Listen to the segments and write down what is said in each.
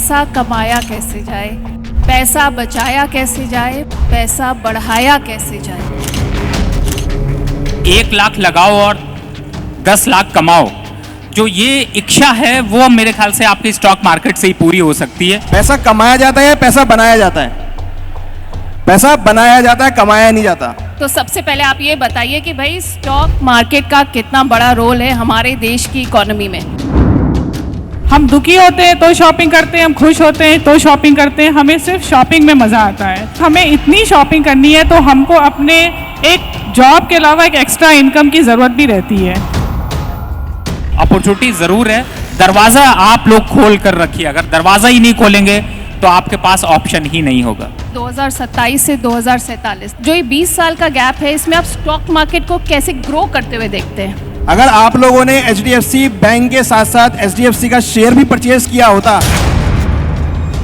पैसा कमाया कैसे जाए, पैसा बचाया कैसे जाए, पैसा बढ़ाया कैसे जाए। 1 लाख लगाओ और 10 लाख कमाओ, जो ये इच्छा है वो मेरे ख्याल से आपकी स्टॉक मार्केट से ही पूरी हो सकती है। पैसा कमाया जाता है, पैसा बनाया जाता है। पैसा बनाया जाता है, कमाया नहीं जाता। तो सबसे पहले आप ये बताइए कि भाई स्टॉक मार्केट का कितना बड़ा रोल है हमारे देश की इकोनॉमी में। हम दुखी होते हैं तो शॉपिंग करते हैं, हम खुश होते हैं तो शॉपिंग करते हैं, हमें सिर्फ शॉपिंग में मज़ा आता है। हमें इतनी शॉपिंग करनी है तो हमको अपने एक जॉब के अलावा एक एक्स्ट्रा इनकम की ज़रूरत भी रहती है। अपॉर्चुनिटी ज़रूर है, दरवाज़ा आप लोग खोल कर रखिए। अगर दरवाज़ा ही नहीं खोलेंगे तो आपके पास ऑप्शन ही नहीं होगा। 2027 से 2047 जो ये 20 साल का गैप है, इसमें आप स्टॉक मार्केट को कैसे ग्रो करते हुए देखते हैं? अगर आप लोगों ने HDFC बैंक के साथ साथ HDFC का शेयर भी परचेज किया होता,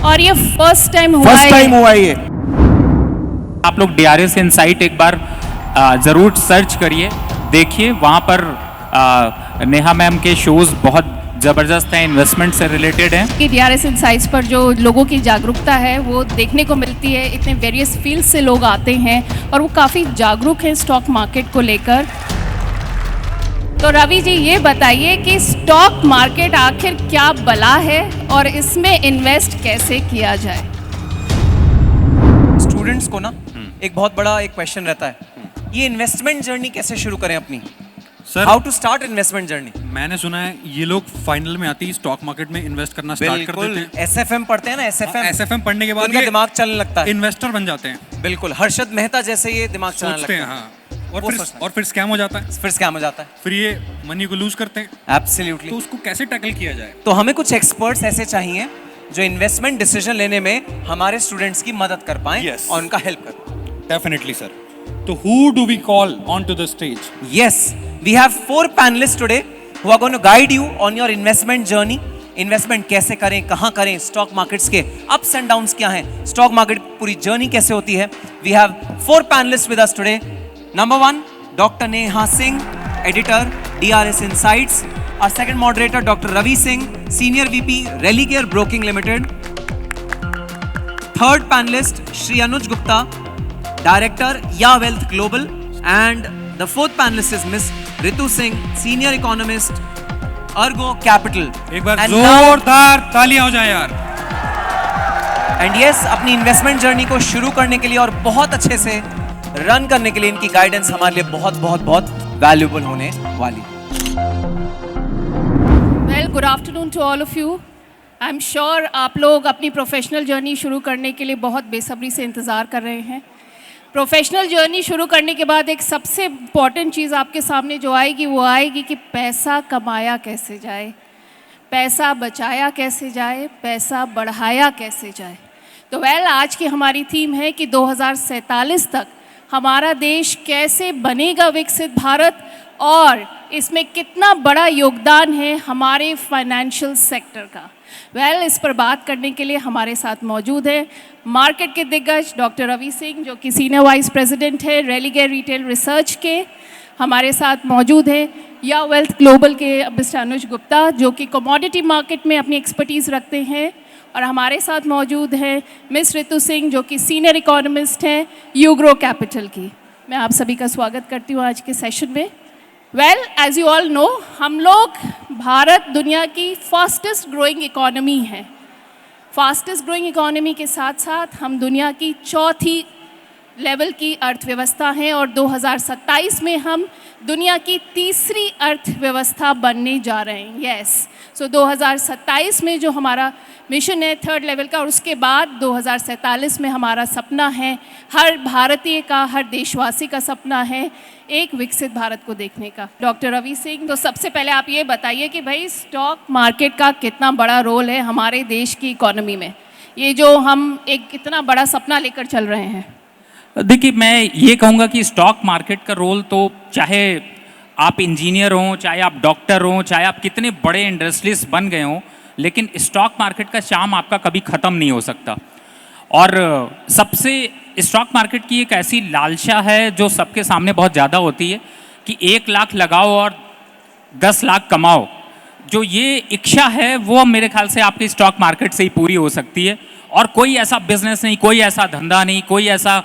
और ये फर्स्ट टाइम हुआ फर्स्ट टाइम है। हुआ ये। आप लोग DRS इनसाइट एक बार ज़रूर सर्च करिए, देखिए वहाँ पर नेहा मैम के शोज़ बहुत ज़बरदस्त हैं, इन्वेस्टमेंट से रिलेटेड हैं। कि DRS इनसाइट्स पर जो लोगों की जागरूकता है वो देखने को मिलती है। इतने वेरियस फील्ड से लोग आते हैं और वो काफ़ी जागरूक हैं स्टॉक मार्केट को लेकर। तो रवि जी ये बताइए कि स्टॉक मार्केट आखिर क्या बला है और इसमें इन्वेस्ट कैसे किया जाए? स्टूडेंट्स को ना एक बहुत बड़ा एक क्वेश्चन रहता है, ये इन्वेस्टमेंट जर्नी कैसे शुरू करें अपनी? Sir, how to start investment journey? मैंने सुना है ये लोग फाइनल में आती ही स्टॉक मार्केट में इन्वेस्ट करना स्टार्ट कर देते हैं। SFM पढ़ते हैं ना, SFM पढ़ने के बाद उनका दिमाग चलने लगता है, इन्वेस्टर बन जाते हैं। बिल्कुल, हर्षद मेहता जैसे ये दिमाग चलाने सोचते लगता हैं, है। हाँ। वो सोचते हैं। और फिर स्कैम हो जाता है, फिर स्कैम हो जाता है। फिर ये मनी को लूज करते हैं। एब्सोल्युटली। तो उसको कैसे टैकल किया जाए? तो हमें कुछ एक्सपर्ट्स ऐसे चाहिए जो इन्वेस्टमेंट डिसीजन लेने में हमारे स्टूडेंट्स की मदद कर पाएं Yes. और उनका हेल्प कर पाएं। Definitely sir. तो who do we call onto the stage? Yes, we have 4 panelists today who are going to guide you on your investment journey. Investment कैसे करें, कहाँ करें, स्टॉक मार्केट्स के अप्स एंड डाउन्स क्या हैं, स्टॉक मार्केट पूरी journey कैसे होती है। We have 4 panelists with us today. Number 1, Dr. Neha Singh, editor, DRS Insights. Our second moderator, Dr. Ravi Singh, Senior VP, Religare Broking Limited. Third panelist, Shri Anuj Gupta, Director, Ya Wealth Global. And the fourth panelist is Miss Ritu Singh, Senior Economist, Ergo Capital. एक बार And जोरदार तालियां हो जाए यार। And yes, अपनी investment journey को शुरू करने के लिए और बहुत अच्छे से रन करने के लिए इनकी गाइडेंस हमारे लिए बहुत बहुत बहुत वैल्यूएबल होने वाली। Well, good afternoon to all of you. I am sure आप लोग अपनी प्रोफेशनल जर्नी शुरू करने के लिए बहुत बेसब्री से इंतज़ार कर रहे हैं। प्रोफेशनल जर्नी शुरू करने के बाद एक सबसे इम्पॉर्टेंट चीज़ आपके सामने जो आएगी वो आएगी कि पैसा कमाया कैसे जाए, पैसा बचाया कैसे जाए, पैसा बढ़ाया कैसे जाए। तो आज की हमारी थीम है कि 2047 तक हमारा देश कैसे बनेगा विकसित भारत और इसमें कितना बड़ा योगदान है हमारे फाइनेंशियल सेक्टर का। इस पर बात करने के लिए हमारे साथ मौजूद है मार्केट के दिग्गज डॉक्टर रवि सिंह, जो कि सीनियर वाइस प्रेसिडेंट है रेलिगेयर रिटेल रिसर्च के। हमारे साथ मौजूद है या वेल्थ ग्लोबल के मिस्टर अनुज गुप्ता, जो कि कमोडिटी मार्केट में अपनी एक्सपर्टीज़ रखते हैं। और हमारे साथ मौजूद है मिस रितु सिंह, जो कि सीनियर इकोनॉमिस्ट हैं यूग्रो कैपिटल की। मैं आप सभी का स्वागत करती हूँ आज के सेशन में। एज यू ऑल नो, हम लोग भारत दुनिया की फास्टेस्ट ग्रोइंग इकोनॉमी है। फास्टेस्ट ग्रोइंग इकोनॉमी के साथ साथ हम दुनिया की चौथी लेवल की अर्थव्यवस्था हैं और 2027 में हम दुनिया की तीसरी अर्थव्यवस्था बनने जा रहे हैं। यस, सो 2027 में जो हमारा मिशन है थर्ड लेवल का, और उसके बाद 2047 में हमारा सपना है, हर भारतीय का, हर देशवासी का सपना है एक विकसित भारत को देखने का। डॉक्टर रवि सिंह, तो सबसे पहले आप ये बताइए कि भाई स्टॉक मार्केट का कितना बड़ा रोल है हमारे देश की इकोनॉमी में, ये जो हम एक इतना बड़ा सपना लेकर चल रहे हैं। देखिए, मैं ये कहूँगा कि स्टॉक मार्केट का रोल तो चाहे आप इंजीनियर हों, चाहे आप डॉक्टर हों, चाहे आप कितने बड़े इंडस्ट्रियलिस्ट बन गए हों, लेकिन स्टॉक मार्केट का चार्म आपका कभी ख़त्म नहीं हो सकता। और सबसे स्टॉक मार्केट की एक ऐसी लालसा है जो सबके सामने बहुत ज़्यादा होती है कि 1 लाख लगाओ और 10 लाख कमाओ, जो ये इच्छा है वो मेरे ख्याल से आपकी स्टॉक मार्केट से ही पूरी हो सकती है, और कोई ऐसा बिजनेस नहीं, कोई ऐसा धंधा नहीं, कोई ऐसा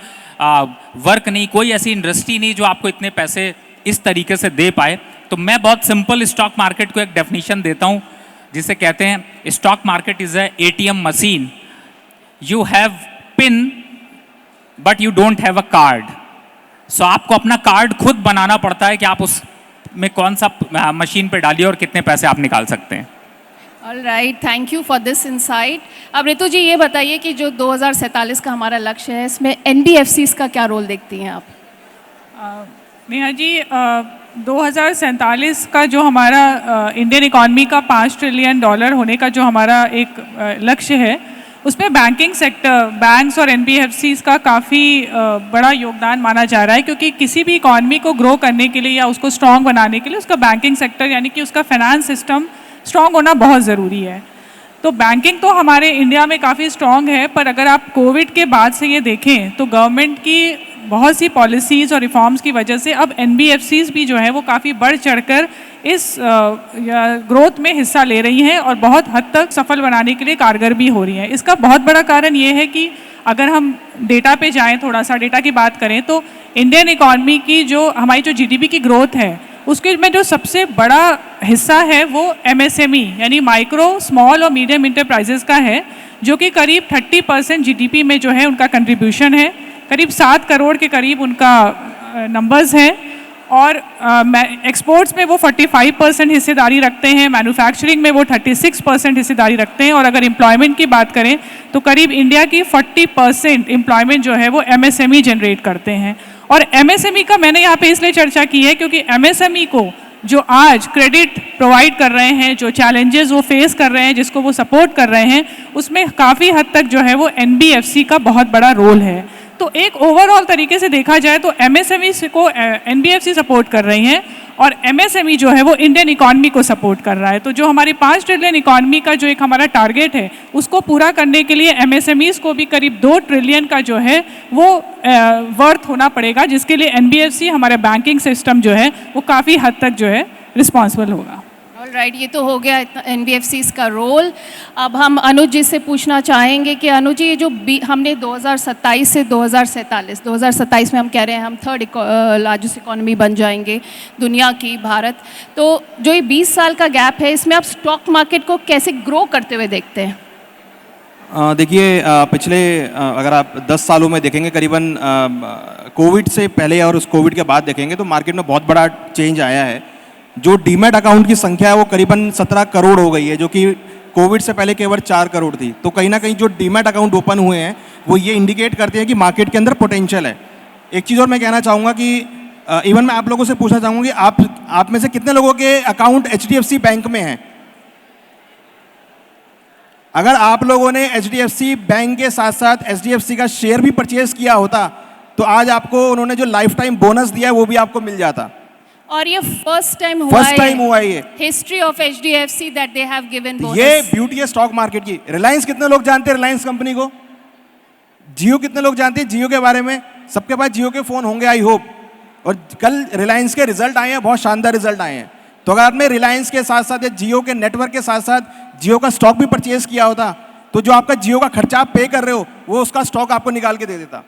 वर्क नहीं, कोई ऐसी इंडस्ट्री नहीं जो आपको इतने पैसे इस तरीके से दे पाए। तो मैं बहुत सिंपल स्टॉक मार्केट को एक डेफिनेशन देता हूँ, जिसे कहते हैं stock market is a ATM machine. You have pin but you don't have a card. सो आपको अपना कार्ड खुद बनाना पड़ता है कि आप उस में कौन सा मशीन पे डालिए और कितने पैसे आप निकाल सकते हैं। All right, thank you for this insight. अब रितु जी ये बताइए कि जो 2047 का हमारा लक्ष्य है, इसमें NBFCs का क्या रोल देखती हैं आप? नेहा जी, 2047 का जो हमारा इंडियन इकॉनमी का $5 ट्रिलियन होने का जो हमारा एक लक्ष्य है, उसमें बैंकिंग सेक्टर, बैंक्स और NBFCs का काफ़ी बड़ा योगदान माना जा रहा है, क्योंकि किसी भी इकॉनमी को ग्रो करने के लिए या उसको स्ट्रॉन्ग बनाने के लिए उसका बैंकिंग सेक्टर यानी कि उसका फाइनेंस सिस्टम स्ट्रॉन्ग होना बहुत ज़रूरी है। तो बैंकिंग तो हमारे इंडिया में काफ़ी स्ट्रॉन्ग है, पर अगर आप कोविड के बाद से ये देखें तो गवर्नमेंट की बहुत सी पॉलिसीज़ और रिफॉर्म्स की वजह से अब NBFCs भी जो है वो काफ़ी बढ़ चढ़कर इस ग्रोथ में हिस्सा ले रही हैं और बहुत हद तक सफल बनाने के लिए कारगर भी हो रही हैं। इसका बहुत बड़ा कारण ये है कि अगर हम डेटा पे जाएं, थोड़ा सा डेटा की बात करें, तो इंडियन इकॉनमी की जो हमारी जो GDP की ग्रोथ है उसके में जो सबसे बड़ा हिस्सा है वो MSME यानी माइक्रो, स्मॉल और मीडियम इंटरप्राइजेस का है, जो कि करीब 30% GDP में जो है उनका कंट्रीब्यूशन है। करीब 7 करोड़ के करीब उनका नंबर्स हैं, और एक्सपोर्ट्स में वो 45% हिस्सेदारी रखते हैं, मैन्युफैक्चरिंग में वो 36% हिस्सेदारी रखते हैं, और अगर एम्प्लॉयमेंट की बात करें तो करीब इंडिया की 40% एम्प्लॉयमेंट जो है वो MSME जनरेट करते हैं। और MSME का मैंने यहाँ पे इसलिए चर्चा की है क्योंकि MSME को जो आज क्रेडिट प्रोवाइड कर रहे हैं, जो चैलेंजेस वो फेस कर रहे हैं, जिसको वो सपोर्ट कर रहे हैं, उसमें काफ़ी हद तक जो है वो NBFC का बहुत बड़ा रोल है। तो एक ओवरऑल तरीके से देखा जाए तो MSME को NBFC सपोर्ट कर रही हैं, और MSME जो है वो इंडियन इकॉनमी को सपोर्ट कर रहा है। तो जो हमारी 5 ट्रिलियन इकॉनमी का जो एक हमारा टारगेट है, उसको पूरा करने के लिए MSMEs को भी करीब 2 ट्रिलियन का जो है वो वर्थ होना पड़ेगा, जिसके लिए NBFC हमारा बैंकिंग सिस्टम जो है वो काफ़ी हद तक जो है रिस्पॉन्सिबल होगा। ऑल राइट, ये तो हो गया NBFCs का रोल। अब हम अनुज जी से पूछना चाहेंगे कि अनुज जी, ये जो हमने 2027 से 2027 में हम कह रहे हैं हम 3rd लार्जेस्ट इकॉनमी बन जाएंगे दुनिया की, भारत, तो जो ये 20 साल का गैप है, इसमें आप स्टॉक मार्केट को कैसे ग्रो करते हुए देखते हैं? देखिए, पिछले अगर आप 10 सालों में देखेंगे, करीबन कोविड से पहले और उस कोविड के बाद देखेंगे तो मार्केट में बहुत बड़ा चेंज आया है। जो डीमैट अकाउंट की संख्या है वो करीबन 17 करोड़ हो गई है, जो कि कोविड से पहले केवल 4 करोड़ थी। तो कहीं ना कहीं जो डीमैट अकाउंट ओपन हुए हैं वो ये इंडिकेट करते हैं कि मार्केट के अंदर पोटेंशियल है। एक चीज़ और मैं कहना चाहूँगा कि इवन मैं आप लोगों से पूछना चाहूँगा कि आप में से कितने लोगों के अकाउंट HDFC बैंक में हैं? अगर आप लोगों ने HDFC बैंक के साथ साथ HDFC का शेयर भी परचेज किया होता तो आज आपको उन्होंने जो लाइफ टाइम बोनस दिया है वो भी आपको मिल जाता। और ये फर्स्ट टाइम हुआ है ये history of HDFC that they have given bonus. ये ब्यूटी है स्टॉक मार्केट की। रिलायंस कितने लोग जानते हैं रिलायंस कंपनी को? जियो कितने लोग जानते हैं जियो के बारे में? सबके पास जियो के फोन होंगे आई होप। और कल रिलायंस के रिजल्ट आए हैं, बहुत शानदार रिजल्ट आए हैं। तो अगर आपने रिलायंस के साथ साथ या जियो के नेटवर्क के साथ साथ जियो का स्टॉक भी परचेज किया होता तो जो आपका जियो का खर्चा आप पे कर रहे हो वो उसका स्टॉक आपको निकाल के दे देता।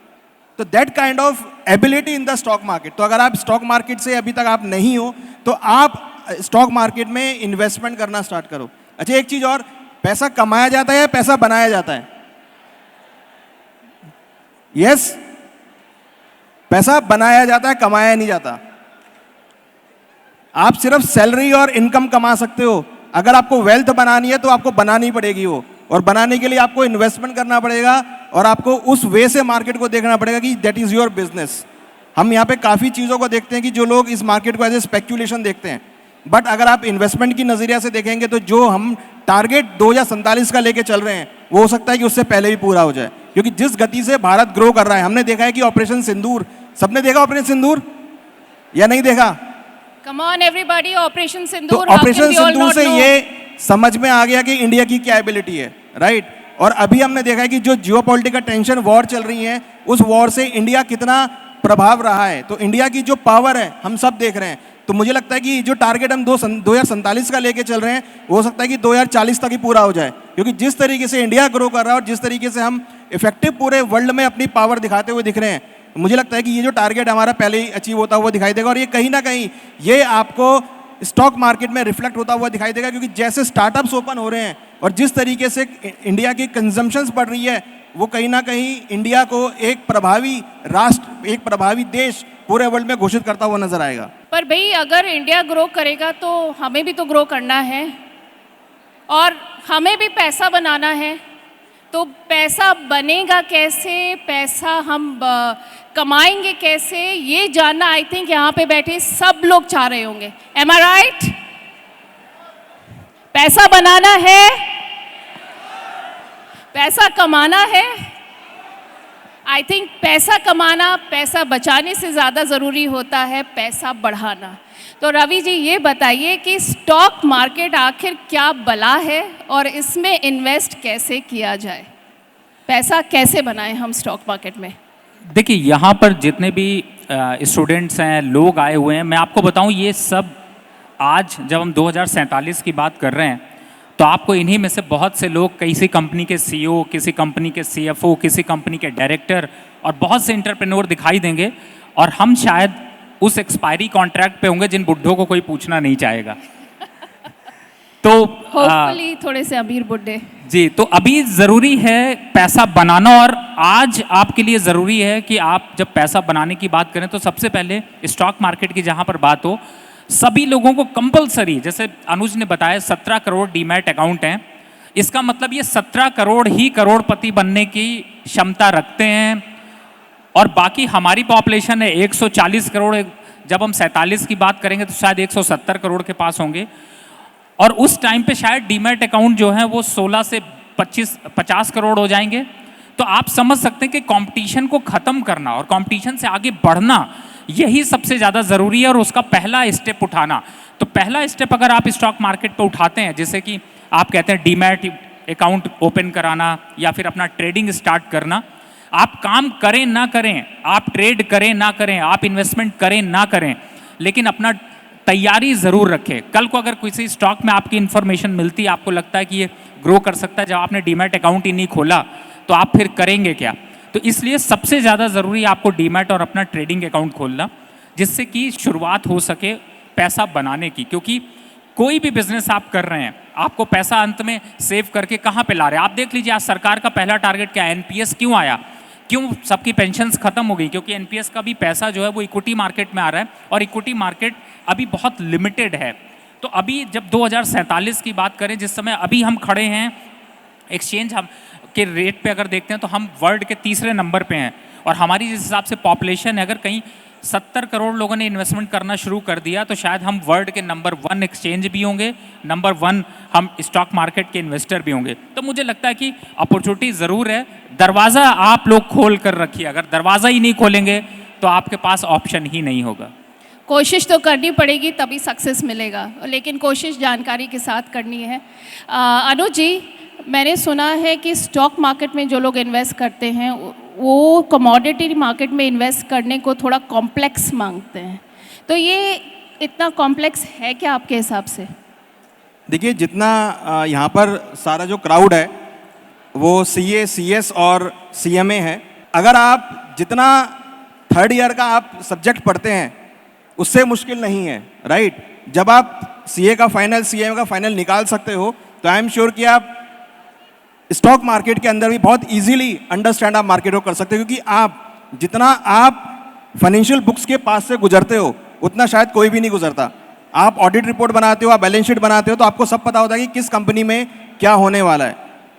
तो that kind of ability in the stock market. तो अगर आप स्टॉक मार्केट से अभी तक आप नहीं हो तो आप स्टॉक मार्केट में इन्वेस्टमेंट करना स्टार्ट करो। अच्छा, एक चीज और, पैसा कमाया जाता है या पैसा बनाया जाता है? यस, पैसा बनाया जाता है, कमाया नहीं जाता। आप सिर्फ सैलरी और इनकम कमा सकते हो। अगर आपको वेल्थ बनानी है तो आपको बनानी पड़ेगी वो, और बनाने के लिए आपको इन्वेस्टमेंट करना पड़ेगा और आपको उस वे से मार्केट को देखना पड़ेगा कि दैट इज योर बिजनेस। हम यहाँ पे काफ़ी चीज़ों को देखते हैं कि जो लोग इस मार्केट को एज ए स्पेक्यूलेशन देखते हैं, बट अगर आप इन्वेस्टमेंट की नज़रिया से देखेंगे तो जो हम टारगेट 2047 का लेके चल रहे हैं वो हो सकता है कि उससे पहले भी पूरा हो जाए, क्योंकि जिस गति से भारत ग्रो कर रहा है। हमने देखा है कि ऑपरेशन सिंदूर, सबने देखा ऑपरेशन सिंदूर या नहीं देखा? कम ऑन एवरीबॉडी, ऑपरेशन तो सिंदूर। ऑपरेशन सिंदूर से ये समझ में आ गया कि इंडिया की क्या एबिलिटी है, राइट। और अभी हमने देखा है कि जो जियोपॉलिटिकल टेंशन वॉर चल रही है उस वॉर से इंडिया कितना प्रभाव रहा है। तो इंडिया की जो पावर है हम सब देख रहे हैं। तो तो मुझे लगता है कि जो टारगेट हम 2047 का लेके चल रहे हैं, हो सकता है कि 2040 तक ही पूरा हो जाए, क्योंकि जिस तरीके से इंडिया ग्रो कर रहा है और जिस तरीके से हम इफेक्टिव पूरे वर्ल्ड में अपनी पावर दिखाते हुए दिख रहे हैं, मुझे लगता है कि ये जो टारगेट हमारा पहले ही अचीव होता हुआ दिखाई देगा। और ये कहीं ना कहीं ये आपको स्टॉक मार्केट में रिफ्लेक्ट होता हुआ दिखाई देगा, क्योंकि जैसे स्टार्टअप्स ओपन हो रहे हैं और जिस तरीके से इंडिया की कंजम्पशंस बढ़ रही है, वो कहीं ना कहीं इंडिया को एक प्रभावी राष्ट्र, एक प्रभावी देश पूरे वर्ल्ड में घोषित करता हुआ नजर आएगा। पर भाई अगर इंडिया ग्रो करेगा तो हमें भी तो ग्रो करना है और हमें भी पैसा बनाना है। तो पैसा बनेगा कैसे, पैसा हम कमाएंगे कैसे, ये जानना आई थिंक यहाँ पे बैठे सब लोग चाह रहे होंगे। एम आई राइट? पैसा बनाना है, पैसा कमाना है। आई थिंक पैसा कमाना, पैसा बचाने से ज़्यादा ज़रूरी होता है पैसा बढ़ाना। तो रवि जी ये बताइए कि स्टॉक मार्केट आखिर क्या बला है और इसमें इन्वेस्ट कैसे किया जाए, पैसा कैसे बनाएं हम स्टॉक मार्केट में? देखिए, यहाँ पर जितने भी स्टूडेंट्स हैं, लोग आए हुए हैं, मैं आपको बताऊँ ये सब आज जब हम 2047 की बात कर रहे हैं तो आपको इन्हीं में से बहुत से लोग किसी कंपनी के सीईओ, किसी कंपनी के सीएफओ, किसी कंपनी के डायरेक्टर और बहुत से एंटरप्रेन्योर दिखाई देंगे, और हम शायद उस एक्सपायरी कॉन्ट्रैक्ट पे होंगे जिन बुड्ढों को कोई पूछना नहीं चाहेगा। तो होपफुली थोड़े से अमीर बुड्ढे। जी, तो अभी ज़रूरी है पैसा बनाना, और आज आपके लिए ज़रूरी है कि आप जब पैसा बनाने की बात करें तो सबसे पहले स्टॉक मार्केट की जहाँ पर बात हो, सभी लोगों को कंपलसरी, जैसे अनुज ने बताया 17 करोड़ डीमैट अकाउंट हैं, इसका मतलब ये 17 करोड़ ही करोड़पति बनने की क्षमता रखते हैं। और बाकी हमारी पॉपुलेशन है 140 करोड़, जब हम 47 की बात करेंगे तो शायद 170 करोड़ के पास होंगे, और उस टाइम पे शायद डीमैट अकाउंट जो है वो 16 से 50 करोड़ हो जाएंगे। तो आप समझ सकते हैं कि कंपटीशन को ख़त्म करना और कंपटीशन से आगे बढ़ना, यही सबसे ज़्यादा ज़रूरी है, और उसका पहला स्टेप उठाना। तो पहला स्टेप अगर आप स्टॉक मार्केट पे उठाते हैं, जैसे कि आप कहते हैं डीमैट अकाउंट ओपन कराना या फिर अपना ट्रेडिंग स्टार्ट करना, आप काम करें ना करें, आप ट्रेड करें ना करें, आप इन्वेस्टमेंट करें ना करें, लेकिन अपना तैयारी ज़रूर रखें। कल को अगर किसी स्टॉक में आपकी इन्फॉर्मेशन मिलती है, आपको लगता है कि ये ग्रो कर सकता है, जब आपने डीमैट अकाउंट ही नहीं खोला तो आप फिर करेंगे क्या? तो इसलिए सबसे ज़्यादा ज़रूरी है आपको डीमैट और अपना ट्रेडिंग अकाउंट खोलना, जिससे कि शुरुआत हो सके पैसा बनाने की। क्योंकि कोई भी बिजनेस आप कर रहे हैं, आपको पैसा अंत में सेव करके कहाँ पे ला रहे हैं? आप देख लीजिए, आज सरकार का पहला टारगेट क्या है? एनपीएस क्यों आया? क्यों सबकी पेंशन्स खत्म हो गई? क्योंकि एनपीएस का भी पैसा जो है वो इक्विटी मार्केट में आ रहा है, और इक्विटी मार्केट अभी बहुत लिमिटेड है। तो अभी जब 2047 की बात करें, जिस समय अभी हम खड़े हैं, एक्सचेंज हम के रेट पे अगर देखते हैं तो हम वर्ल्ड के तीसरे नंबर पे हैं, और हमारी जिस हिसाब से पॉपुलेशन है, अगर कहीं 70 करोड़ लोगों ने इन्वेस्टमेंट करना शुरू कर दिया तो शायद हम वर्ल्ड के नंबर 1 एक्सचेंज भी होंगे, नंबर 1 हम स्टॉक मार्केट के इन्वेस्टर भी होंगे। तो मुझे लगता है कि अपॉर्चुनिटी ज़रूर है, दरवाज़ा आप लोग खोल कर रखिए। अगर दरवाज़ा ही नहीं खोलेंगे तो आपके पास ऑप्शन ही नहीं होगा। कोशिश तो करनी पड़ेगी तभी सक्सेस मिलेगा, लेकिन कोशिश जानकारी के साथ करनी है। अनुज जी, मैंने सुना है कि स्टॉक मार्केट में जो लोग इन्वेस्ट करते हैं वो कमोडिटी मार्केट में इन्वेस्ट करने को थोड़ा कॉम्प्लेक्स मांगते हैं, तो ये इतना कॉम्प्लेक्स है क्या आपके हिसाब से? देखिए, जितना यहाँ पर सारा जो क्राउड है वो सीए, सीएस और सीएमए है। अगर आप जितना थर्ड ईयर का आप सब्जेक्ट पढ़ते हैं उससे मुश्किल नहीं है, राइट? जब आप सीए का फाइनल, सीएमए का फाइनल निकाल सकते हो तो आई एम श्योर कि आप स्टॉक मार्केट के अंदर भी बहुत इजीली अंडरस्टैंड आप मार्केट को कर सकते हो, क्योंकि आप जितना आप फाइनेंशियल बुक्स के पास से गुजरते हो उतना शायद कोई भी नहीं गुजरता। आप ऑडिट रिपोर्ट बनाते हो, आप बैलेंस शीट बनाते हो, तो आपको सब पता होता है कि किस कंपनी में क्या होने वाला है।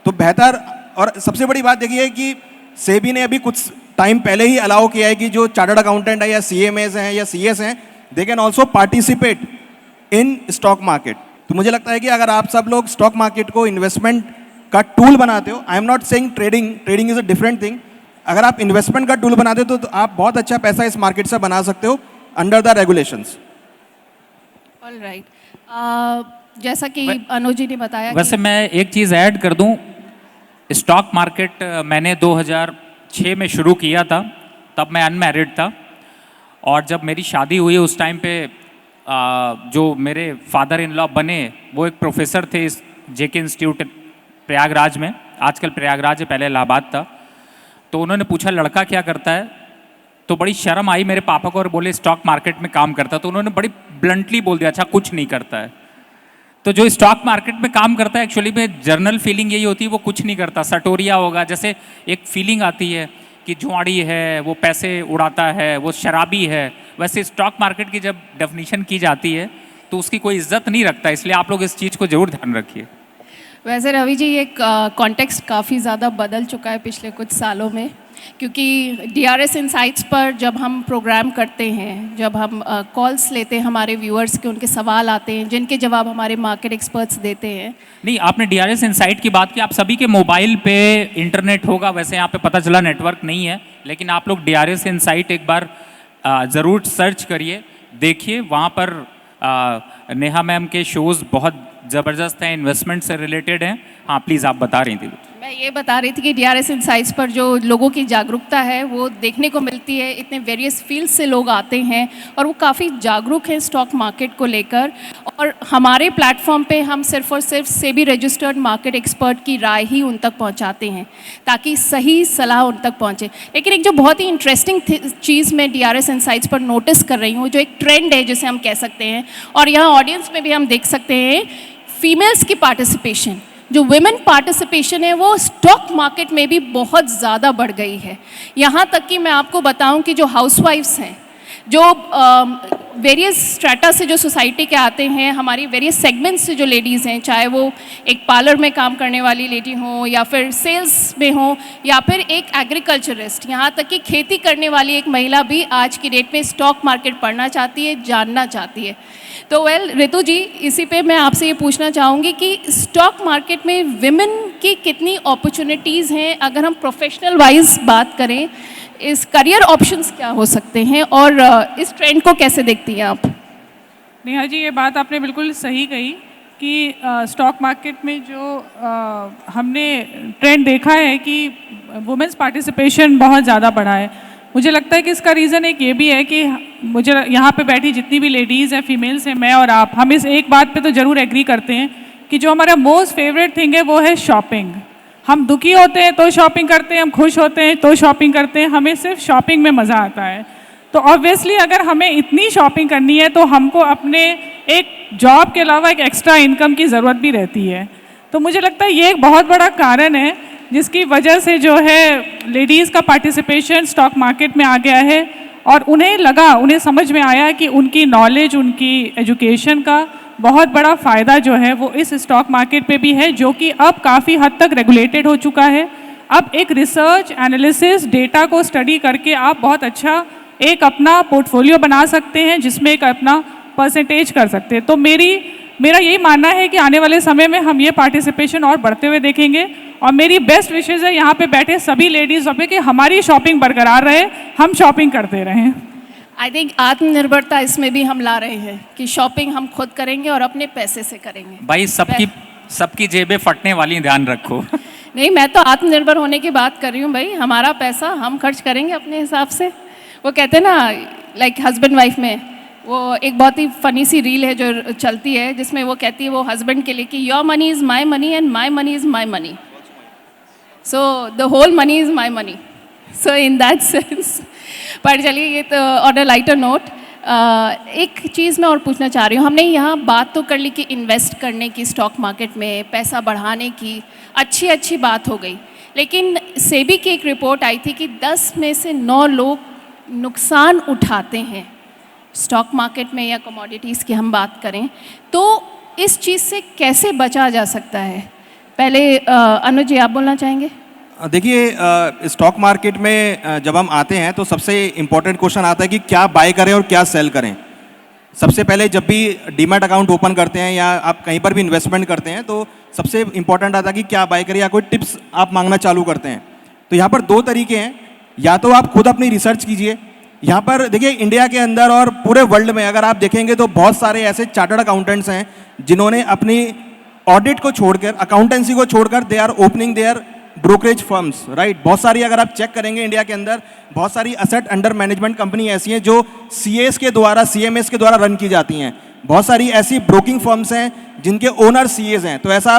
तो बेहतर, और सबसे बड़ी बात देखिए कि सेबी ने अभी कुछ टाइम पहले ही अलाउ किया है कि जो चार्टर्ड अकाउंटेंट है या सीएमएस हैं या सीएस हैं, they can also participate in stock market. तो मुझे लगता है कि अगर आप सब लोग स्टॉक मार्केट को इन्वेस्टमेंट का टूल बनाते हो, I am not saying trading is a different thing, अगर आप इन्वेस्टमेंट का टूल बनाते हो तो आप बहुत अच्छा पैसा इस मार्केट से बना सकते हो under the regulations. All right, जैसा कि अनुज जी ने बताया, वैसे मैं एक चीज़ ऐड कर दूं, स्टॉक मार्केट मैंने 2006 में शुरू किया था, तब मैं अनमैरिड था, और जब मेरी शादी हुई उस टाइम पे जो मेरे फादर इन लॉ बने वो एक प्रोफेसर थे इस जेके इंस्टीट्यूट प्रयागराज में, आजकल प्रयागराज है, पहले इलाहाबाद था। तो उन्होंने पूछा लड़का क्या करता है, तो बड़ी शर्म आई मेरे पापा को और बोले स्टॉक मार्केट में काम करता है। तो उन्होंने बड़ी ब्लंटली बोल दिया अच्छा कुछ नहीं करता है। तो जो स्टॉक मार्केट में काम करता है एक्चुअली में जर्नल फीलिंग यही होती है वो कुछ नहीं करता, सटोरिया होगा, जैसे एक फीलिंग आती है कि जुआड़ी है, वो पैसे उड़ाता है, वो शराबी है, वैसे स्टॉक मार्केट की जब डेफिनेशन की जाती है तो उसकी कोई इज्जत नहीं रखता। इसलिए आप लोग इस चीज़ को जरूर ध्यान रखिए। वैसे रवि जी ये कॉन्टेक्स्ट काफ़ी ज़्यादा बदल चुका है पिछले कुछ सालों में, क्योंकि DRS इनसाइट्स पर जब हम प्रोग्राम करते हैं, जब हम कॉल्स लेते हैं हमारे व्यूअर्स के, उनके सवाल आते हैं जिनके जवाब हमारे मार्केट एक्सपर्ट्स देते हैं। नहीं, आपने DRS इनसाइट की बात की, आप सभी के मोबाइल पे इंटरनेट होगा, वैसे यहाँ पे पता चला नेटवर्क नहीं है, लेकिन आप लोग DRS इनसाइट एक बार ज़रूर सर्च करिए, देखिए। वहाँ पर नेहा मैम के शोज़ बहुत ज़बरदस्त हैं, इन्वेस्टमेंट से रिलेटेड हैं। हाँ प्लीज़ आप बता रही थी। मैं ये बता रही थी कि DRS इनसाइट्स पर जो लोगों की जागरूकता है वो देखने को मिलती है। इतने वेरियस फील्ड से लोग आते हैं और वो काफ़ी जागरूक हैं स्टॉक मार्केट को लेकर, और हमारे प्लेटफॉर्म पे हम सिर्फ और सिर्फ सेबी रजिस्टर्ड मार्केट एक्सपर्ट की राय ही उन तक पहुंचाते हैं ताकि सही सलाह उन तक पहुंचे। लेकिन एक जो बहुत ही इंटरेस्टिंग चीज़ मैं DRS इनसाइट्स पर नोटिस कर रही हूँ, जो एक ट्रेंड है जिसे हम कह सकते हैं, और यहाँ ऑडियंस में भी हम देख सकते हैं, फीमेल्स की पार्टिसिपेशन, जो वुमेन पार्टिसिपेशन है वो स्टॉक मार्केट में भी बहुत ज़्यादा बढ़ गई है। यहाँ तक कि मैं आपको बताऊं कि जो हाउसवाइफ्स हैं, जो वेरियस स्ट्रेटा से जो सोसाइटी के आते हैं, हमारी वेरियस सेगमेंट्स से जो लेडीज़ हैं, चाहे वो एक पार्लर में काम करने वाली लेडी हो या फिर सेल्स में हो या फिर एक एग्रीकल्चरिस्ट, यहाँ तक कि खेती करने वाली एक महिला भी आज की डेट में स्टॉक मार्केट पढ़ना चाहती है, जानना चाहती है। तो ऋतु जी, इसी पे मैं आपसे ये पूछना चाहूँगी कि स्टॉक मार्केट में विमेन की कितनी अपॉर्चुनिटीज़ हैं, अगर हम प्रोफेशनल वाइज बात करें, इस करियर ऑप्शंस क्या हो सकते हैं और इस ट्रेंड को कैसे देखती हैं आप? नेहा जी, ये बात आपने बिल्कुल सही कही कि स्टॉक मार्केट में जो हमने ट्रेंड देखा है कि वुमेन्स पार्टिसिपेशन बहुत ज़्यादा बढ़ा है। मुझे लगता है कि इसका रीज़न एक ये भी है कि मुझे यहाँ पे बैठी जितनी भी लेडीज़ हैं, फीमेल्स हैं, मैं और आप, हम इस एक बात पे तो ज़रूर एग्री करते हैं कि जो हमारा मोस्ट फेवरेट थिंग है वो है शॉपिंग। हम दुखी होते हैं तो शॉपिंग करते हैं, हम खुश होते हैं तो शॉपिंग करते हैं, हमें सिर्फ शॉपिंग में मज़ा आता है। तो ऑब्वियसली अगर हमें इतनी शॉपिंग करनी है तो हमको अपने एक जॉब के अलावा एक एक्स्ट्रा इनकम की ज़रूरत भी रहती है। तो मुझे लगता है ये एक बहुत बड़ा कारण है जिसकी वजह से जो है लेडीज़ का पार्टिसिपेशन स्टॉक मार्केट में आ गया है, और उन्हें समझ में आया कि उनकी नॉलेज, उनकी एजुकेशन का बहुत बड़ा फ़ायदा जो है वो इस स्टॉक मार्केट पे भी है, जो कि अब काफ़ी हद तक रेगुलेटेड हो चुका है। अब एक रिसर्च, एनालिसिस, डेटा को स्टडी करके आप बहुत अच्छा एक अपना पोर्टफोलियो बना सकते हैं जिसमें एक अपना परसेंटेज कर सकते हैं। तो मेरा यही मानना है कि आने वाले समय में हम ये पार्टिसिपेशन और बढ़ते हुए देखेंगे, और मेरी बेस्ट विशेज़ है यहाँ पे बैठे सभी लेडीज़ पे कि हमारी शॉपिंग बरकरार रहे, हम शॉपिंग करते रहें। आई थिंक आत्मनिर्भरता इसमें भी हम ला रहे हैं कि शॉपिंग हम खुद करेंगे और अपने पैसे से करेंगे। भाई सबकी जेबें फटने वाली, ध्यान रखो। नहीं, मैं तो आत्मनिर्भर होने की बात कर रही हूँ भाई, हमारा पैसा हम खर्च करेंगे अपने हिसाब से। वो कहते हैं ना, लाइक हस्बैंड वाइफ में वो एक बहुत ही फनी सी रील है जो चलती है, जिसमें वो कहती है वो हस्बैंड के लिए कि your money is my money and my money is my money, so the whole money is my money, so in that sense. पर चलिए, ये तो ऑन अ लाइटर नोट एक चीज़ मैं और पूछना चाह रही हूँ। हमने यहाँ बात तो कर ली कि इन्वेस्ट करने की, स्टॉक मार्केट में पैसा बढ़ाने की, अच्छी बात हो गई, लेकिन सेबी की एक रिपोर्ट आई थी कि 10 में से 9 लोग नुकसान उठाते हैं स्टॉक मार्केट में या कमोडिटीज़ की हम बात करें, तो इस चीज़ से कैसे बचा जा सकता है? पहले अनुज जी, आप बोलना चाहेंगे? देखिए, स्टॉक मार्केट में जब हम आते हैं तो सबसे इम्पोर्टेंट क्वेश्चन आता है कि क्या बाय करें और क्या सेल करें। सबसे पहले जब भी डीमैट अकाउंट ओपन करते हैं या आप कहीं पर भी इन्वेस्टमेंट करते हैं तो सबसे इम्पोर्टेंट आता है कि क्या बाय करें, या कोई टिप्स आप मांगना चालू करते हैं। तो यहाँ पर 2 तरीके हैं, या तो आप खुद अपनी रिसर्च कीजिए। यहाँ पर देखिए, इंडिया के अंदर और पूरे वर्ल्ड में अगर आप देखेंगे तो बहुत सारे ऐसे चार्टर्ड अकाउंटेंट्स हैं जिन्होंने अपनी ऑडिट को छोड़कर, अकाउंटेंसी को छोड़कर, they are opening their brokerage firms, right. बहुत सारी अगर आप चेक करेंगे इंडिया के अंदर बहुत सारी असेट अंडर मैनेजमेंट कंपनी ऐसी हैं जो सीएस के द्वारा, सीएमएस के द्वारा रन की जाती हैं। बहुत सारी ऐसी ब्रोकिंग फर्म्स हैं जिनके ओनर सीएस हैं। तो ऐसा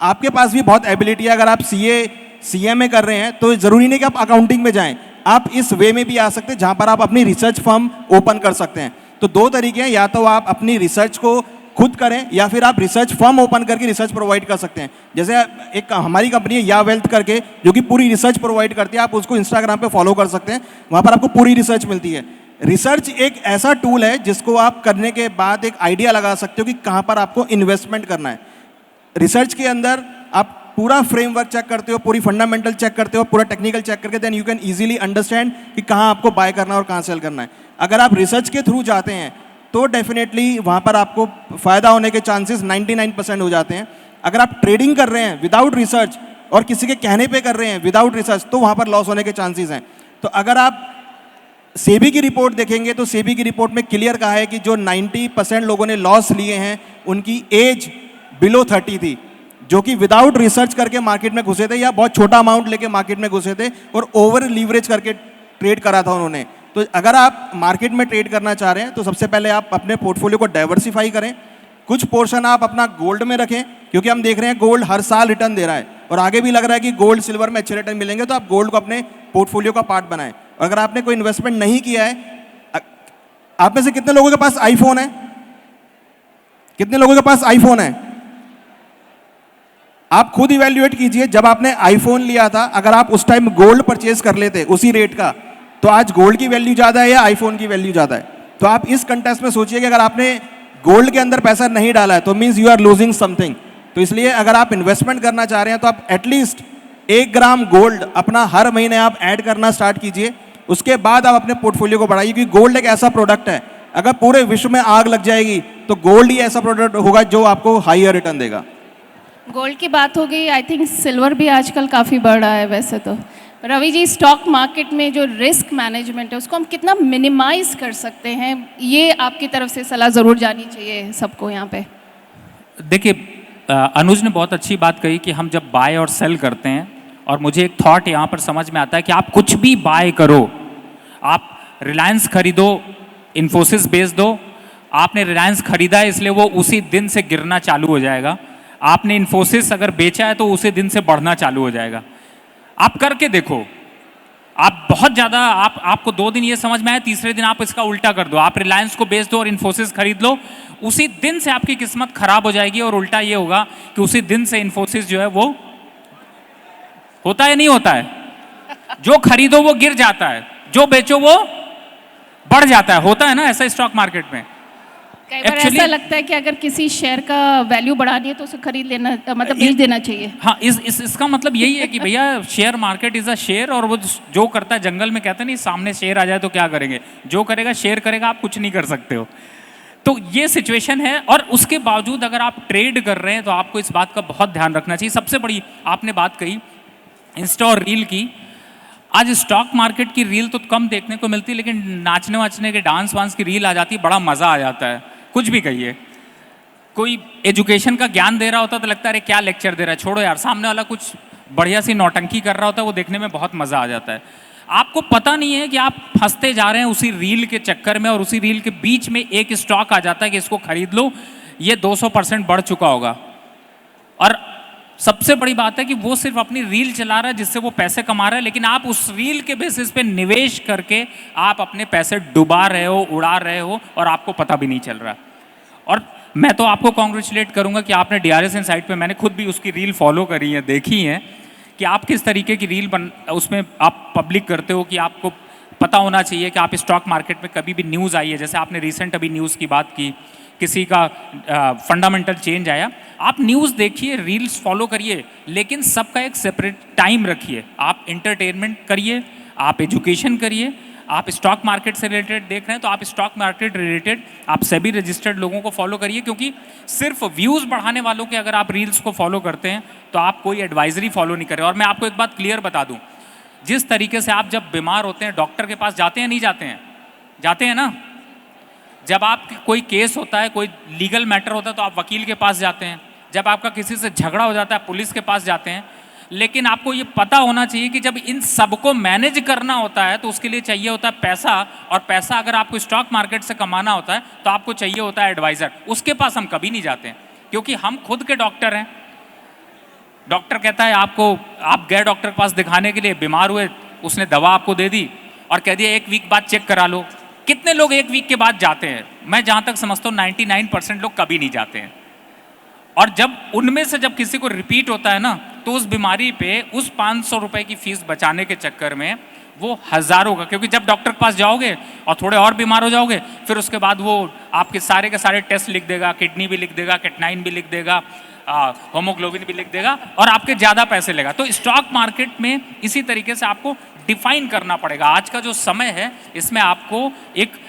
आपके पास भी बहुत एबिलिटी है। अगर आप सीएमए कर रहे हैं तो ज़रूरी नहीं कि आप अकाउंटिंग में जाएं, आप इस वे में भी आ सकते हैं जहां पर आप अपनी रिसर्च फर्म ओपन कर सकते हैं। तो दो तरीके हैं, या तो आप अपनी रिसर्च को खुद करें या फिर आप रिसर्च फर्म ओपन करके रिसर्च प्रोवाइड कर सकते हैं। जैसे एक हमारी कंपनी है या वेल्थ करके, जो कि पूरी रिसर्च प्रोवाइड करती है। आप उसको इंस्टाग्राम पे फॉलो कर सकते हैं, वहाँ पर आपको पूरी रिसर्च मिलती है। रिसर्च एक ऐसा टूल है जिसको आप करने के बाद एक आइडिया लगा सकते हो कि कहाँ पर आपको इन्वेस्टमेंट करना है। रिसर्च के अंदर आप पूरा फ्रेमवर्क चेक करते हो, पूरी फंडामेंटल चेक करते हो, पूरा टेक्निकल चेक करके then you can easily understand कि कहाँ आपको बाय करना है और कहाँ सेल करना है। अगर आप रिसर्च के थ्रू जाते हैं तो डेफिनेटली वहाँ पर आपको फ़ायदा होने के चांसेस 99% हो जाते हैं। अगर आप ट्रेडिंग कर रहे हैं विदाउट रिसर्च और किसी के कहने पे कर रहे हैं विदाउट रिसर्च तो वहाँ पर लॉस होने के चांसेस हैं। तो अगर आप सेबी की रिपोर्ट देखेंगे तो सेबी की रिपोर्ट में क्लियर कहा है कि जो 90% लोगों ने लॉस लिए हैं उनकी एज बिलो 30 थी, जो कि विदाउट रिसर्च करके मार्केट में घुसे थे या बहुत छोटा अमाउंट लेके मार्केट में घुसे थे और ओवर लीवरेज करके ट्रेड करा था उन्होंने। तो अगर आप मार्केट में ट्रेड करना चाह रहे हैं तो सबसे पहले आप अपने पोर्टफोलियो को डाइवर्सिफाई करें। कुछ पोर्शन आप अपना गोल्ड में रखें, क्योंकि हम देख रहे हैं गोल्ड हर साल रिटर्न दे रहा है और आगे भी लग रहा है कि गोल्ड सिल्वर में अच्छे रिटर्न मिलेंगे। तो आप गोल्ड को अपने पोर्टफोलियो का पार्ट बनाएं। और अगर आपने कोई इन्वेस्टमेंट नहीं किया है, आप में से कितने लोगों के पास आईफोन है? कितने लोगों के पास आईफोन है? आप खुद इवैल्यूएट कीजिए, जब आपने आईफोन लिया था अगर आप उस टाइम गोल्ड परचेज कर लेते उसी रेट का, तो आज गोल्ड की वैल्यू ज़्यादा है या आईफोन की वैल्यू ज़्यादा है? तो आप इस कंटेक्स्ट में सोचिए कि अगर आपने गोल्ड के अंदर पैसा नहीं डाला है तो means you are losing something. तो इसलिए अगर आप इन्वेस्टमेंट करना चाह रहे हैं तो आप एटलीस्ट 1 ग्राम गोल्ड अपना हर महीने आप ऐड करना स्टार्ट कीजिए। उसके बाद आप अपने पोर्टफोलियो को बढ़ाइए, क्योंकि गोल्ड एक ऐसा प्रोडक्ट है, अगर पूरे विश्व में आग लग जाएगी तो गोल्ड ही ऐसा प्रोडक्ट होगा जो आपको हाईयर रिटर्न देगा। गोल्ड की बात हो गई, आई थिंक सिल्वर भी आजकल काफ़ी बढ़ रहा है वैसे तो। रवि जी, स्टॉक मार्केट में जो रिस्क मैनेजमेंट है उसको हम कितना मिनिमाइज कर सकते हैं, ये आपकी तरफ से सलाह ज़रूर जानी चाहिए सबको यहाँ पे। देखिए अनुज ने बहुत अच्छी बात कही कि हम जब बाय और सेल करते हैं, और मुझे एक थॉट यहाँ पर समझ में आता है कि आप कुछ भी बाय करो, आप रिलायंस खरीदो, इन्फोसिस बेच दो, आपने रिलायंस खरीदा है इसलिए वो उसी दिन से गिरना चालू हो जाएगा। आपने इन्फोसिस अगर बेचा है तो उसी दिन से बढ़ना चालू हो जाएगा। आप करके देखो, आप बहुत ज़्यादा आपको 2 दिन ये समझ में आए, तीसरे दिन आप इसका उल्टा कर दो, आप रिलायंस को बेच दो और इन्फोसिस खरीद लो, उसी दिन से आपकी किस्मत खराब हो जाएगी। और उल्टा ये होगा कि उसी दिन से इन्फोसिस जो है वो होता है नहीं होता है, जो खरीदो वो गिर जाता है, जो बेचो वो बढ़ जाता है। होता है ना ऐसा स्टॉक मार्केट में। कई बार ऐसा लगता है कि अगर किसी शेयर का वैल्यू बढ़ानी है तो उसे खरीद लेना, मतलब बेच देना चाहिए। हाँ, इसका मतलब यही है कि भैया share market is a share, और वो जो करता है, जंगल में कहते हैं नहीं, सामने शेर आ जाए तो क्या करेंगे, जो करेगा शेर करेगा, आप कुछ नहीं कर सकते हो। तो ये सिचुएशन है। और उसके बावजूद अगर आप ट्रेड कर रहे हैं तो आपको इस बात का बहुत ध्यान रखना चाहिए। सबसे बड़ी आपने बात कही इंस्टा और रील की। आज स्टॉक मार्केट की रील तो कम देखने को मिलती है, लेकिन नाचने वाचने के डांस वांस की रील आ जाती है, बड़ा मज़ा आ जाता है। कुछ भी कहिए, कोई एजुकेशन का ज्ञान दे रहा होता तो लगता है अरे क्या लेक्चर दे रहा है, छोड़ो यार, सामने वाला कुछ बढ़िया सी नौटंकी कर रहा होता है, वो देखने में बहुत मज़ा आ जाता है। आपको पता नहीं है कि आप फंसते जा रहे हैं उसी रील के चक्कर में, और उसी रील के बीच में एक स्टॉक आ जाता है कि इसको खरीद लो, ये 200% बढ़ चुका होगा। और सबसे बड़ी बात है कि वो सिर्फ अपनी रील चला रहा है जिससे वो पैसे कमा रहा है, लेकिन आप उस रील के बेसिस पे निवेश करके आप अपने पैसे डुबा रहे हो, उड़ा रहे हो, और आपको पता भी नहीं चल रहा। और मैं तो आपको कॉन्ग्रेचुलेट करूंगा कि आपने DRS इनसाइट पे, मैंने खुद भी उसकी रील फॉलो करी है, देखी है कि आप किस तरीके की रील उसमें आप पब्लिक करते हो कि आपको पता होना चाहिए कि आप स्टॉक मार्केट में कभी भी न्यूज़ आई है, जैसे आपने रिसेंट अभी न्यूज़ की बात की, किसी का फंडामेंटल चेंज आया, आप न्यूज़ देखिए, रील्स फॉलो करिए, लेकिन सबका एक सेपरेट टाइम रखिए। आप इंटरटेनमेंट करिए, आप एजुकेशन करिए। आप स्टॉक मार्केट से रिलेटेड देख रहे हैं तो आप स्टॉक मार्केट रिलेटेड आप सेबी रजिस्टर्ड लोगों को फॉलो करिए, क्योंकि सिर्फ व्यूज़ बढ़ाने वालों के अगर आप रील्स को फॉलो करते हैं तो आप कोई एडवाइजरी फॉलो नहीं कर रहे। और मैं आपको एक बात क्लियर बता दूं, जिस तरीके से आप जब बीमार होते हैं डॉक्टर के पास जाते हैं, नहीं जाते हैं? जाते हैं ना। जब आप कोई केस होता है, कोई लीगल मैटर होता है तो आप वकील के पास जाते हैं। जब आपका किसी से झगड़ा हो जाता है पुलिस के पास जाते हैं। लेकिन आपको ये पता होना चाहिए कि जब इन सबको मैनेज करना होता है तो उसके लिए चाहिए होता है पैसा, और पैसा अगर आपको स्टॉक मार्केट से कमाना होता है तो आपको चाहिए होता है एडवाइज़र। उसके पास हम कभी नहीं जाते हैं क्योंकि हम खुद के डॉक्टर हैं। डॉक्टर कहता है आपको, आप गए डॉक्टर के पास दिखाने के लिए, बीमार हुए, उसने दवा आपको दे दी और कह दिया 1 वीक बाद चेक करा लो। कितने लोग 1 वीक के बाद जाते हैं? मैं जहाँ तक समझता हूँ 99% लोग कभी नहीं जाते हैं। और जब उनमें से जब किसी को रिपीट होता है ना, तो उस बीमारी पे उस 500 रुपए की फीस बचाने के चक्कर में वो हज़ारों का, क्योंकि जब डॉक्टर के पास जाओगे और थोड़े और बीमार हो जाओगे, फिर उसके बाद वो आपके सारे के सारे टेस्ट लिख देगा, किडनी भी लिख देगा, केटनाइन भी लिख देगा, होमोग्लोबिन भी लिख देगा और आपके ज़्यादा पैसे लेगा। तो स्टॉक मार्केट में इसी तरीके से आपको डिफाइन करना पड़ेगा। आज का जो समय है इसमें आपको एक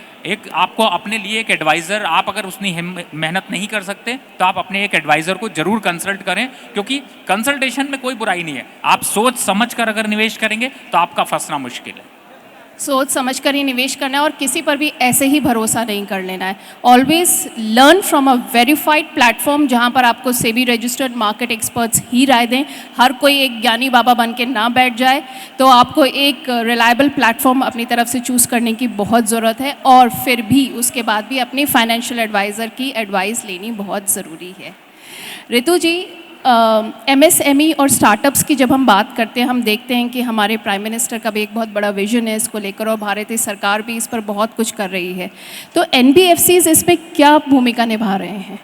आपको अपने लिए एक एडवाइज़र, आप अगर उतनी मेहनत नहीं कर सकते तो आप अपने एक एडवाइज़र को ज़रूर कंसल्ट करें, क्योंकि कंसल्टेशन में कोई बुराई नहीं है। आप सोच समझ कर अगर निवेश करेंगे तो आपका फंसना मुश्किल है। सोच समझ कर ही निवेश करना है और किसी पर भी ऐसे ही भरोसा नहीं कर लेना है। Always learn from a verified platform जहां पर आपको सेबी रजिस्टर्ड मार्केट एक्सपर्ट्स ही राय दें। हर कोई एक ज्ञानी बाबा बन के ना बैठ जाए, तो आपको एक रिलायबल प्लेटफॉर्म अपनी तरफ से चूज़ करने की बहुत ज़रूरत है, और फिर भी उसके बाद भी अपनी फाइनेंशियल एडवाइज़र की एडवाइस लेनी बहुत ज़रूरी है। रितु जी, MSME और स्टार्टअप्स की जब हम बात करते हैं, हम देखते हैं कि हमारे प्राइम मिनिस्टर का भी एक बहुत बड़ा विजन है इसको लेकर, और भारतीय सरकार भी इस पर बहुत कुछ कर रही है। तो NBFCs इस पर क्या भूमिका निभा रहे हैं?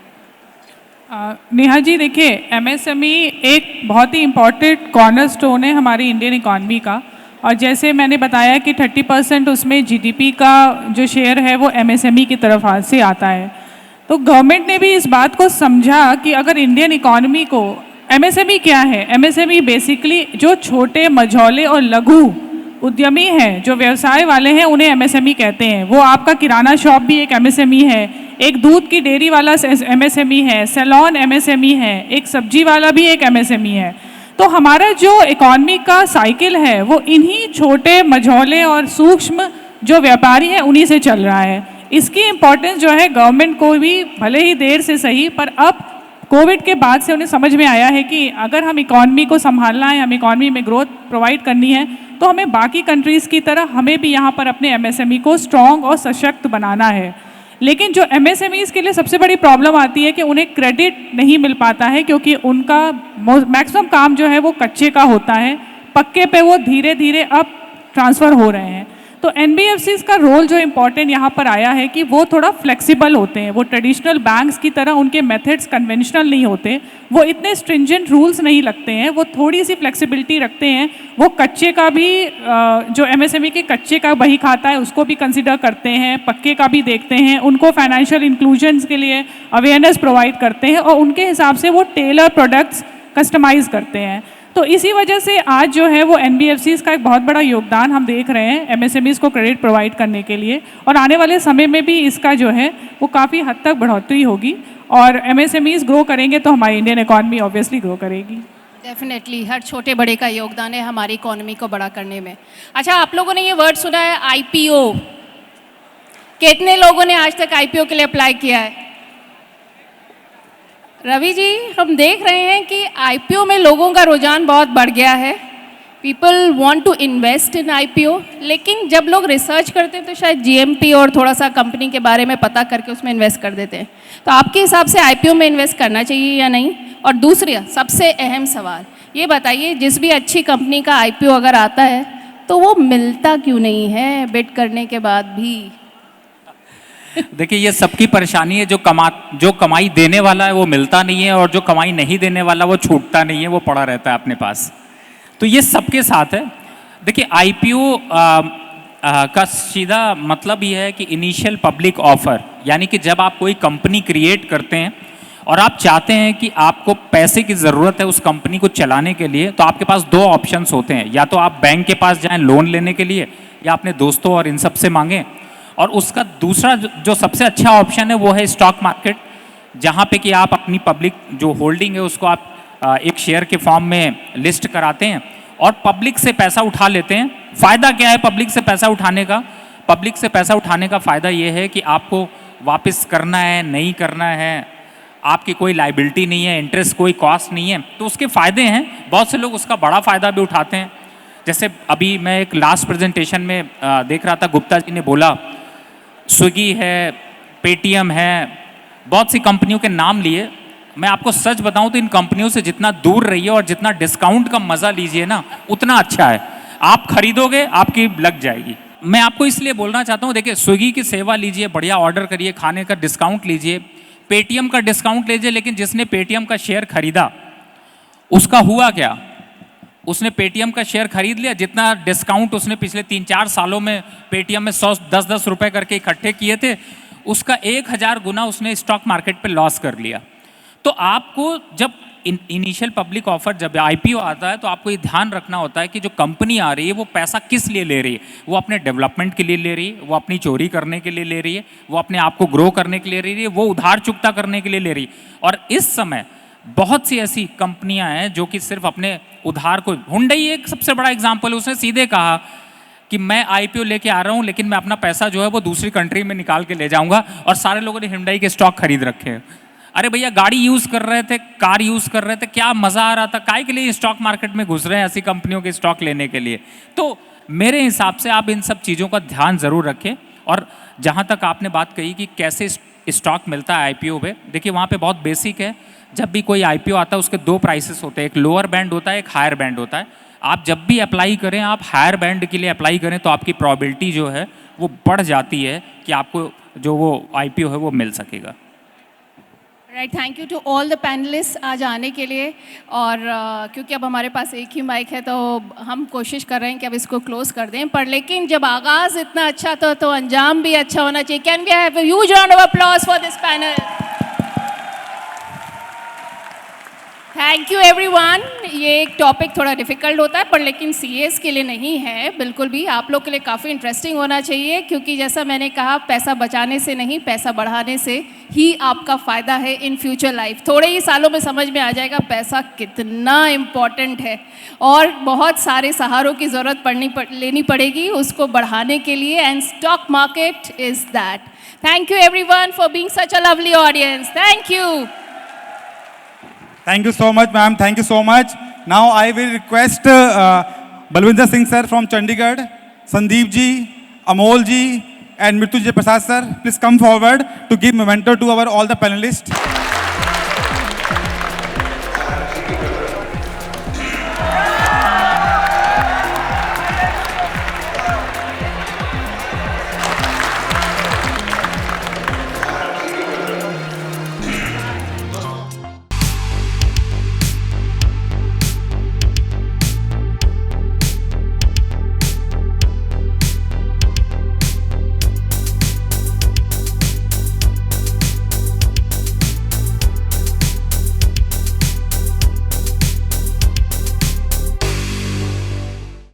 नेहा जी, देखिए, MSME एक बहुत ही इम्पॉर्टेंट कॉर्नरस्टोन है हमारी इंडियन इकॉनमी का, और जैसे मैंने बताया कि 30% उसमें GDP का जो शेयर है वो MSME की तरफ से आता है। तो गवर्नमेंट ने भी इस बात को समझा कि अगर इंडियन इकॉनमी को, MSME क्या है? MSME बेसिकली जो छोटे मझौले और लघु उद्यमी हैं, जो व्यवसाय वाले हैं, उन्हें MSME कहते हैं। वो आपका किराना शॉप भी एक MSME है, एक दूध की डेयरी वाला MSME है, सैलून MSME है, एक सब्जी वाला भी एक MSME है। तो हमारा जो इकॉनमी का साइकिल है वो इन्हीं छोटे मझौले और सूक्ष्म जो व्यापारी हैं उन्हीं से चल रहा है। इसकी इम्पोर्टेंस जो है गवर्नमेंट को भी भले ही देर से सही, पर अब कोविड के बाद से उन्हें समझ में आया है कि अगर हम इकॉनमी को संभालना है, हम इकॉनमी में ग्रोथ प्रोवाइड करनी है, तो हमें बाकी कंट्रीज़ की तरह हमें भी यहाँ पर अपने MSME को स्ट्रॉन्ग और सशक्त बनाना है। लेकिन जो MSMEs के लिए सबसे बड़ी प्रॉब्लम आती है कि उन्हें क्रेडिट नहीं मिल पाता है, क्योंकि उनका मैक्सिमम काम जो है वो कच्चे का होता है, पक्के पे वो धीरे धीरे अब ट्रांसफ़र हो रहे हैं। तो NBFCs का रोल जो इम्पॉर्टेंट यहाँ पर आया है कि वो थोड़ा फ्लेक्सिबल होते हैं। वो ट्रेडिशनल बैंक्स की तरह उनके मेथड्स कन्वेंशनल नहीं होते, वो इतने स्ट्रिंजेंट रूल्स नहीं लगते हैं, वो थोड़ी सी फ्लेक्सिबिलिटी रखते हैं। वो कच्चे का भी, जो MSME के कच्चे का बही खाता है उसको भी कंसिडर करते हैं, पक्के का भी देखते हैं, उनको फाइनेंशियल इंक्लूजन्स के लिए अवेयरनेस प्रोवाइड करते हैं, और उनके हिसाब से वो टेलर प्रोडक्ट्स कस्टमाइज़ करते हैं। तो इसी वजह से आज जो है वो NBFCs का एक बहुत बड़ा योगदान हम देख रहे हैं MSMEs को क्रेडिट प्रोवाइड करने के लिए, और आने वाले समय में भी इसका जो है वो काफ़ी हद तक बढ़ोतरी होगी, और MSMEs ग्रो करेंगे तो हमारी इंडियन इकॉनमी ऑब्वियसली ग्रो करेगी। डेफिनेटली हर छोटे बड़े का योगदान है हमारी इकोनॉमी को बड़ा करने में। अच्छा, आप लोगों ने ये वर्ड सुना है IPO? कितने लोगों ने आज तक IPO के लिए अप्लाई किया है? रवि जी, हम देख रहे हैं कि IPO में लोगों का रुझान बहुत बढ़ गया है। People want to invest in IPO, लेकिन जब लोग रिसर्च करते हैं तो शायद GMP और थोड़ा सा कंपनी के बारे में पता करके उसमें इन्वेस्ट कर देते हैं। तो आपके हिसाब से IPO में इन्वेस्ट करना चाहिए या नहीं? और दूसरा सबसे अहम सवाल ये बताइए, जिस भी अच्छी कंपनी का IPO अगर आता है तो वो मिलता क्यों नहीं है बिड करने के बाद भी? देखिए, ये सबकी परेशानी है। जो कमाई देने वाला है वो मिलता नहीं है, और जो कमाई नहीं देने वाला वो छूटता नहीं है, वो पड़ा रहता है अपने पास। तो ये सबके साथ है। देखिए, IPO का सीधा मतलब ये है कि इनिशियल पब्लिक ऑफर, यानी कि जब आप कोई कंपनी क्रिएट करते हैं और आप चाहते हैं कि आपको पैसे की ज़रूरत है उस कंपनी को चलाने के लिए, तो आपके पास 2 ऑप्शंस होते हैं। या तो आप बैंक के पास जाएं लोन लेने के लिए, या अपने दोस्तों और इन सब से मांगें। और उसका दूसरा जो सबसे अच्छा ऑप्शन है वो है स्टॉक मार्केट, जहाँ पे कि आप अपनी पब्लिक जो होल्डिंग है उसको आप एक शेयर के फॉर्म में लिस्ट कराते हैं और पब्लिक से पैसा उठा लेते हैं। फ़ायदा क्या है पब्लिक से पैसा उठाने का? पब्लिक से पैसा उठाने का फ़ायदा ये है कि आपको वापस करना है, नहीं करना है, आपकी कोई लाइबिलिटी नहीं है, इंटरेस्ट कोई कॉस्ट नहीं है, तो उसके फ़ायदे हैं। बहुत से लोग उसका बड़ा फ़ायदा भी उठाते हैं। जैसे अभी मैं एक लास्ट प्रेजेंटेशन में देख रहा था, गुप्ता जी ने बोला स्विगी है, पेटीएम है, बहुत सी कंपनियों के नाम लिए। मैं आपको सच बताऊं तो इन कंपनियों से जितना दूर रहिए और जितना डिस्काउंट का मज़ा लीजिए ना, उतना अच्छा है। आप खरीदोगे, आपकी लग जाएगी। मैं आपको इसलिए बोलना चाहता हूँ, देखिए स्विगी की सेवा लीजिए, बढ़िया ऑर्डर करिए, खाने का डिस्काउंट लीजिए, पेटीएम का डिस्काउंट लीजिए, लेकिन जिसने पेटीएम का शेयर खरीदा उसका हुआ क्या? उसने पेटीएम का शेयर खरीद लिया, जितना डिस्काउंट उसने पिछले 3-4 सालों में पेटीएम में 100-10 रुपए करके इकट्ठे किए थे, उसका 1000 गुना उसने स्टॉक मार्केट पे लॉस कर लिया। तो आपको जब इनिशियल पब्लिक ऑफर, जब आईपीओ आता है, तो आपको ये ध्यान रखना होता है कि जो कंपनी आ रही है वो पैसा किस लिए ले रही है। वो अपने डेवलपमेंट के लिए ले रही है, वो अपनी चोरी करने के लिए ले रही है, वो अपने आप को ग्रो करने के लिए ले रही है, वो उधार चुकता करने के लिए ले रही है। और इस समय बहुत सी ऐसी कंपनियां हैं जो कि सिर्फ अपने उधार को, हुंडई एक सबसे बड़ा एग्जाम्पल है। उसने सीधे कहा कि मैं आईपीओ लेके आ रहा हूं, लेकिन मैं अपना पैसा जो है वो दूसरी कंट्री में निकाल के ले जाऊंगा, और सारे लोगों ने हुंडई के स्टॉक खरीद रखे हैं। अरे भैया, गाड़ी यूज कर रहे थे, कार यूज कर रहे थे, क्या मजा आ रहा था, काय के लिए स्टॉक मार्केट में घुस रहे हैं ऐसी कंपनियों के स्टॉक लेने के लिए? तो मेरे हिसाब से आप इन सब चीज़ों का ध्यान ज़रूर रखें। और जहाँ तक आपने बात कही कि कैसे स्टॉक मिलता है आईपीओ पे, देखिए वहाँ पे बहुत बेसिक है। जब भी कोई आईपीओ आता है उसके 2 प्राइसेस होते हैं, एक लोअर बैंड होता है, एक हायर बैंड होता है। आप जब भी अप्लाई करें, आप हायर बैंड के लिए अप्लाई करें, तो आपकी प्रोबेबिलिटी जो है वो बढ़ जाती है कि आपको जो वो आईपीओ है वो मिल सकेगा। Right, thank you to all the panelist आज आने के लिए। और क्योंकि अब हमारे पास एक ही माइक है, तो हम कोशिश कर रहे हैं कि अब इसको क्लोज कर दें, पर लेकिन जब आगाज़ इतना अच्छा तो अंजाम भी अच्छा होना चाहिए। Can we have a huge round of applause for this panel? Thank you everyone. ये एक टॉपिक थोड़ा डिफिकल्ट होता है, पर लेकिन सीएस के लिए नहीं है बिल्कुल भी, आप लोग के लिए काफ़ी इंटरेस्टिंग होना चाहिए। क्योंकि जैसा मैंने कहा, पैसा बचाने से नहीं, पैसा बढ़ाने से ही आपका फ़ायदा है इन फ्यूचर लाइफ। थोड़े ही सालों में समझ में आ जाएगा पैसा कितना इम्पॉर्टेंट है, और बहुत सारे सहारों की ज़रूरत लेनी पड़ेगी उसको बढ़ाने के लिए, and stock market is that. Thank you everyone for being such a lovely audience. Thank you. Thank you so much, ma'am. Thank you so much. Now I will request Balwinder Singh sir from Chandigarh, Sandeep ji, Amol ji, and Mrityunjay Prasad sir. Please come forward to give memento to all the panelists.